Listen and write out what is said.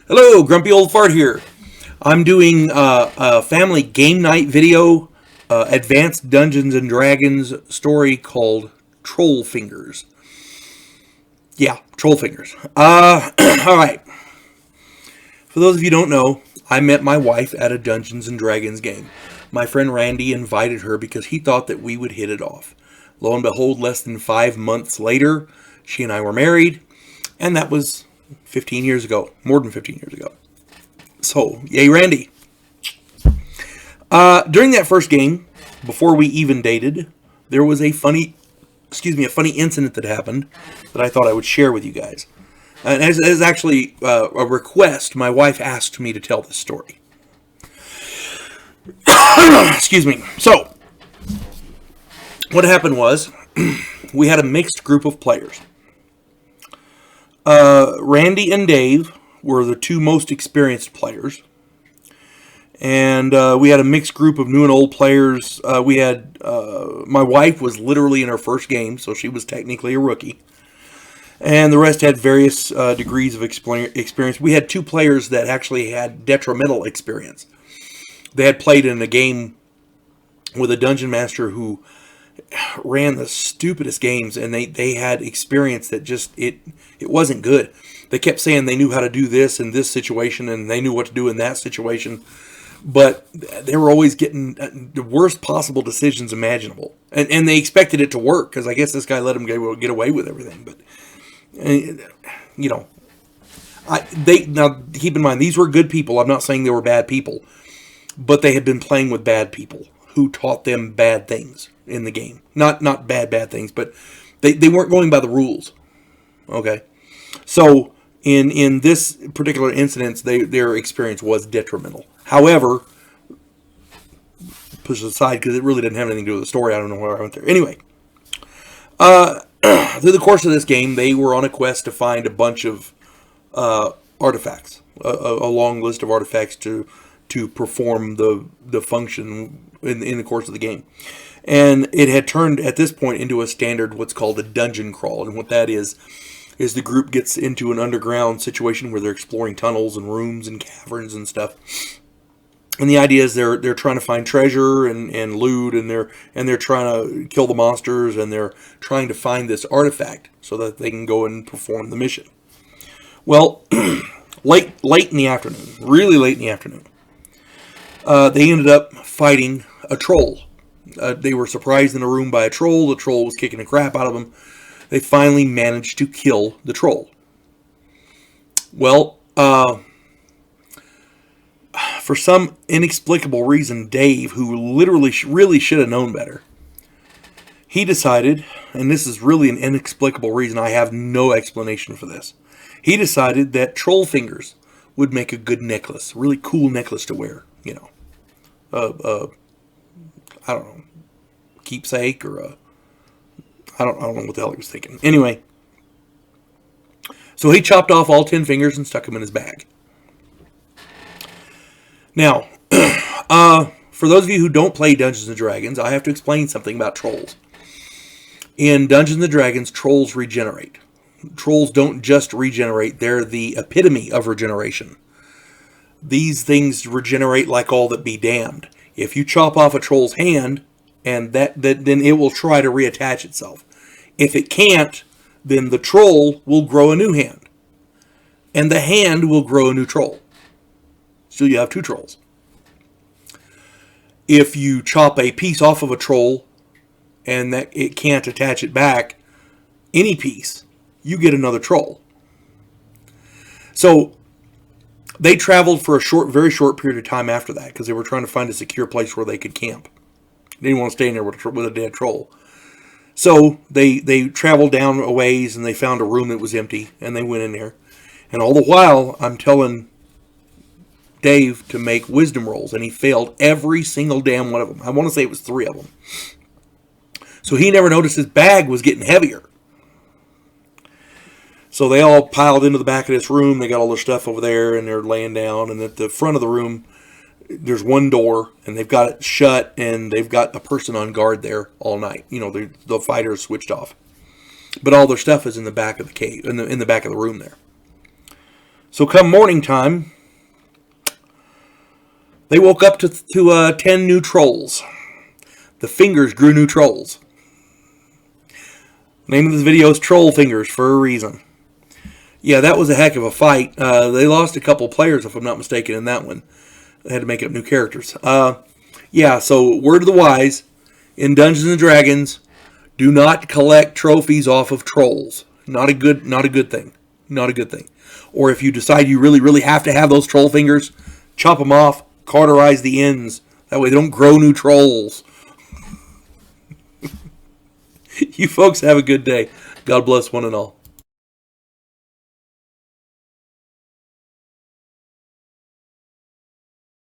Hello, Grumpy Old Fart here. I'm doing a family game night video, advanced Dungeons and Dragons story called Troll Fingers. Yeah, Troll Fingers. All right. For those of you who don't know, I met my wife at a Dungeons and Dragons game. My friend Randy invited her because he thought that we would hit it off. Lo and behold, less than 5 months later, she and I were married, and that was 15 years ago, more than 15 years ago. So, yay, Randy. During that first game, before we even dated, there was a funny incident that happened that I thought I would share with you guys. And as actually a request, my wife asked me to tell this story. Excuse me. So, what happened was, we had a mixed group of players. Randy and Dave were the two most experienced players. And we had a mixed group of new and old players. We had, my wife was literally in her first game, so she was technically a rookie. And the rest had various degrees of experience. We had two players that actually had detrimental experience. They had played in a game with a dungeon master who ran the stupidest games, and they had experience that just, it wasn't good. They kept saying they knew how to do this in this situation, and they knew what to do in that situation, but they were always getting the worst possible decisions imaginable, and they expected it to work, because I guess this guy let them get away with everything. But you know, now keep in mind, these were good people. I'm not saying they were bad people, but they had been playing with bad people who taught them bad things in the game. Not bad things, but they weren't going by the rules. Okay? So, in this particular incident, their experience was detrimental. However, push it aside because it really didn't have anything to do with the story. I don't know where I went there. Anyway, through the course of this game, they were on a quest to find a bunch of artifacts, a long list of artifacts to perform the function in the course of the game. And it had turned, at this point, into a standard, what's called a dungeon crawl. And what that is the group gets into an underground situation where they're exploring tunnels and rooms and caverns and stuff. And the idea is they're trying to find treasure and loot, and they're trying to kill the monsters, and they're trying to find this artifact so that they can go and perform the mission. Well, late in the afternoon, really late in the afternoon, they ended up fighting a troll. They were surprised in a room by a troll. The troll was kicking the crap out of them. They finally managed to kill the troll. Well, for some inexplicable reason, Dave, who literally really should have known better, he decided, and this is really an inexplicable reason, I have no explanation for this. He decided that troll fingers would make a good necklace, a really cool necklace to wear, you know. I don't know, keepsake or I don't know what the hell he was thinking. Anyway, so he chopped off all 10 fingers and stuck them in his bag. Now, for those of you who don't play Dungeons & Dragons, I have to explain something about trolls. In Dungeons & Dragons, trolls regenerate. Trolls don't just regenerate, they're the epitome of regeneration. These things regenerate like all that be damned. If you chop off a troll's hand, and then it will try to reattach itself. If it can't, then the troll will grow a new hand. And the hand will grow a new troll. So you have two trolls. If you chop a piece off of a troll, and that it can't attach it back, any piece, you get another troll. So they traveled for a very short period of time after that, because they were trying to find a secure place where they could camp. They didn't want to stay in there with a dead troll. So they traveled down a ways, and they found a room that was empty, and they went in there. And all the while, I'm telling Dave to make wisdom rolls, and he failed every single damn one of them. I want to say it was 3 of them. So he never noticed his bag was getting heavier. So they all piled into the back of this room. They got all their stuff over there, and they're laying down. And at the front of the room, there's one door, and they've got it shut, and they've got a person on guard there all night. You know, the fighters switched off. But all their stuff is in the back of the cave, in the back of the room there. So come morning time, they woke up to 10 new trolls. The fingers grew new trolls. Name of this video is Troll Fingers for a reason. Yeah, that was a heck of a fight. They lost a couple players, if I'm not mistaken, in that one. They had to make up new characters. Yeah, so word of the wise, in Dungeons & Dragons, do not collect trophies off of trolls. Not a good thing. Not a good thing. Or if you decide you really, really have to have those troll fingers, chop them off, cauterize the ends. That way they don't grow new trolls. You folks have a good day. God bless one and all.